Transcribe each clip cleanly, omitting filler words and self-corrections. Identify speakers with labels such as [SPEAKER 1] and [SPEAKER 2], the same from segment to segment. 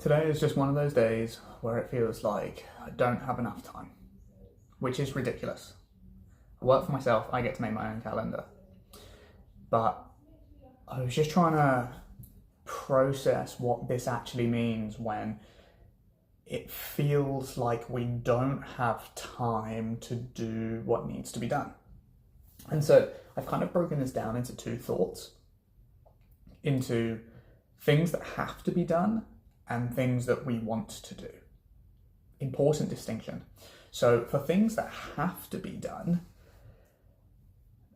[SPEAKER 1] Today is just one of those days where it feels like I don't have enough time, which is ridiculous. I work for myself, I get to make my own calendar. But I was just trying to process what this actually means when it feels like we don't have time to do what needs to be done. And so I've kind of broken this down into two thoughts, into things that have to be done and things that we want to do. Important distinction. So for things that have to be done,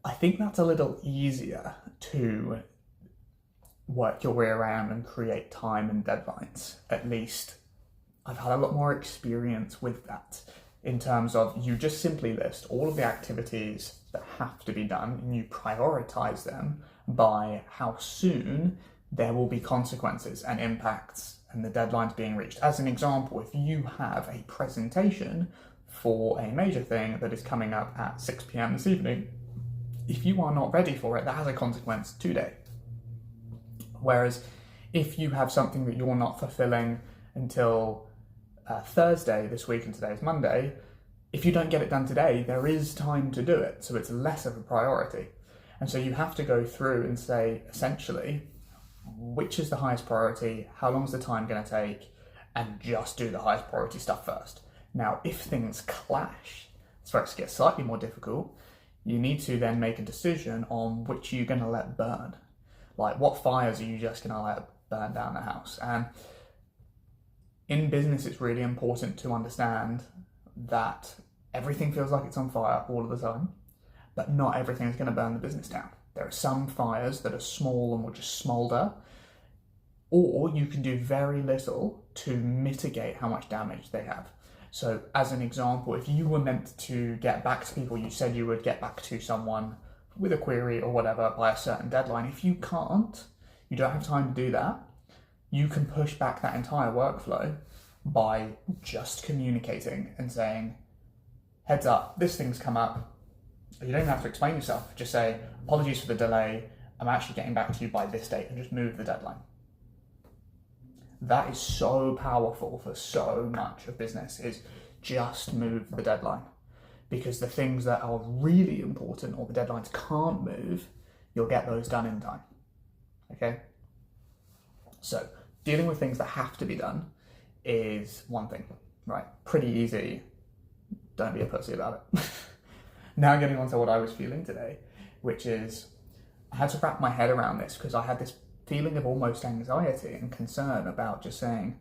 [SPEAKER 1] I think that's a little easier to work your way around and create time and deadlines. At least I've had a lot more experience with that, in terms of you just simply list all of the activities that have to be done and you prioritize them by how soon there will be consequences and impacts and the deadlines being reached. As an example, if you have a presentation for a major thing that is coming up at 6 p.m. this evening, if you are not ready for it, that has a consequence today. Whereas if you have something that you're not fulfilling until Thursday this week, and today is Monday, if you don't get it done today, there is time to do it, so it's less of a priority. And so you have to go through and say, essentially, which is the highest priority, how long is the time going to take, and just do the highest priority stuff first. Now, if things clash, it starts to get slightly more difficult. You need to then make a decision on which you're going to let burn. Like, what fires are you just going to let burn down the house? And in business, it's really important to understand that everything feels like it's on fire all of the time, but not everything is going to burn the business down. There are some fires that are small and will just smolder, or you can do very little to mitigate how much damage they have. So as an example, if you were meant to get back to people, you said you would get back to someone with a query or whatever by a certain deadline. If you can't, you don't have time to do that, you can push back that entire workflow by just communicating and saying, heads up, this thing's come up. You don't even have to explain yourself. Just say, apologies for the delay. I'm actually getting back to you by this date, and just move the deadline. That is so powerful for so much of business, is just move the deadline. Because the things that are really important or the deadlines can't move, you'll get those done in time. Okay? So dealing with things that have to be done is one thing, right? Pretty easy. Don't be a pussy about it. Now getting on to what I was feeling today, which is I had to wrap my head around this because I had this feeling of almost anxiety and concern about just saying,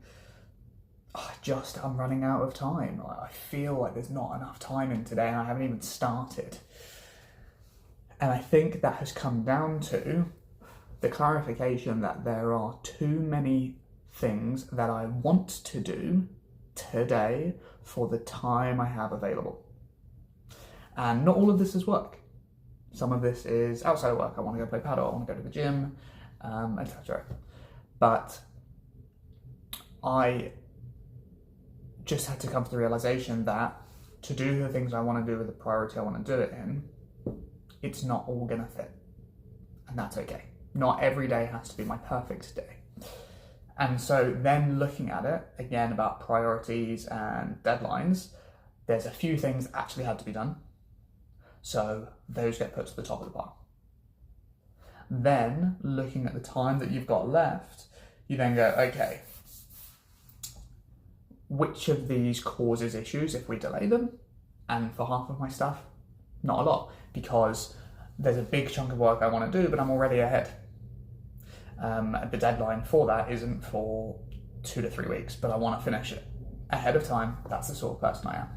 [SPEAKER 1] I'm running out of time. I feel like there's not enough time in today and I haven't even started. And I think that has come down to the clarification that there are too many things that I want to do today for the time I have available. And not all of this is work. Some of this is outside of work. I want to go play paddle, I want to go to the gym, etc. But I just had to come to the realization that to do the things I want to do with the priority I want to do it in, it's not all going to fit. And that's okay. Not every day has to be my perfect day. And so then looking at it, again, about priorities and deadlines, there's a few things that actually had to be done. So those get put to the top of the pile. Then looking at the time that you've got left, you then go, okay, which of these causes issues if we delay them? And for half of my stuff, not a lot, because there's a big chunk of work I want to do, but I'm already ahead. The deadline for that isn't for 2 to 3 weeks, but I want to finish it ahead of time. That's the sort of person I am.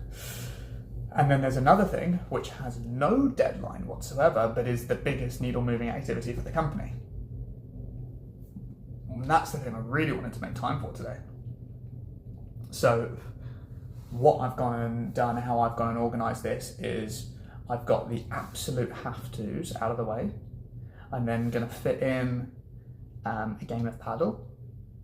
[SPEAKER 1] And then there's another thing which has no deadline whatsoever, but is the biggest needle-moving activity for the company. And that's the thing I really wanted to make time for today. So what I've gone and done, how I've gone and organised this is I've got the absolute have-tos out of the way. I'm then going to fit in a game of paddle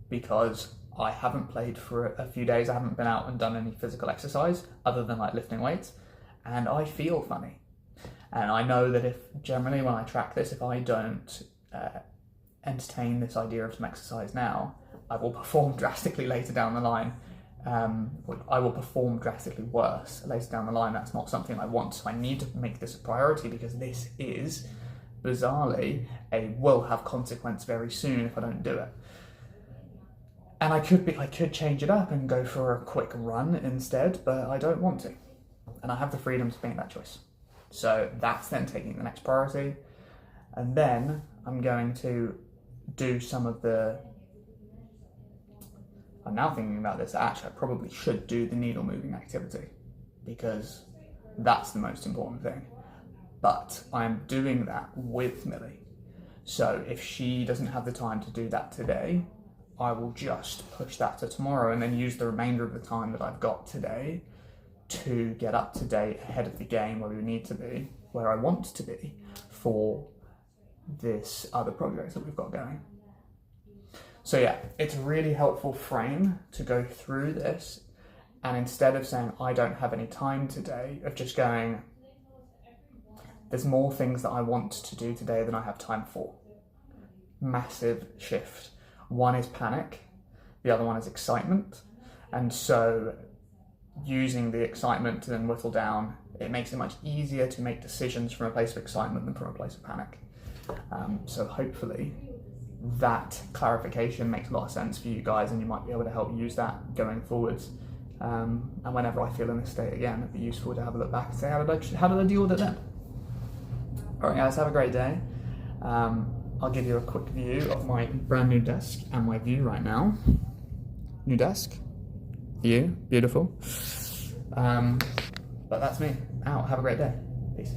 [SPEAKER 1] because I haven't played for a few days. I haven't been out and done any physical exercise other than like lifting weights, and I feel funny. And I know that if generally when I track this, if I don't entertain this idea of some exercise now, I will perform drastically later down the line. I will perform drastically worse later down the line. That's not something I want. So I need to make this a priority, because this is, bizarrely, will have consequence very soon if I don't do it. And I could change it up and go for a quick run instead, but I don't want to. And I have the freedom to make that choice. So that's then taking the next priority. And then I'm going to do some of the... I'm now thinking about this, actually I probably should do the needle moving activity, because that's the most important thing. But I'm doing that with Millie. So if she doesn't have the time to do that today, I will just push that to tomorrow and then use the remainder of the time that I've got today to get up to date ahead of the game where we need to be, where I want to be for this other project that we've got going. So yeah, it's a really helpful frame to go through this, and instead of saying I don't have any time today, of just going, there's more things that I want to do today than I have time for. Massive shift. One is panic, the other one is excitement. And so using the excitement to then whittle down, it makes it much easier to make decisions from a place of excitement than from a place of panic. So hopefully that clarification makes a lot of sense for you guys, and you might be able to help use that going forwards. And whenever I feel in this state again, it'd be useful to have a look back and say, how did I deal with it then? All right, guys, have a great day. I'll give you a quick view of my brand new desk and my view right now. New desk, view, beautiful. But that's me. Out. Have a great day. Peace.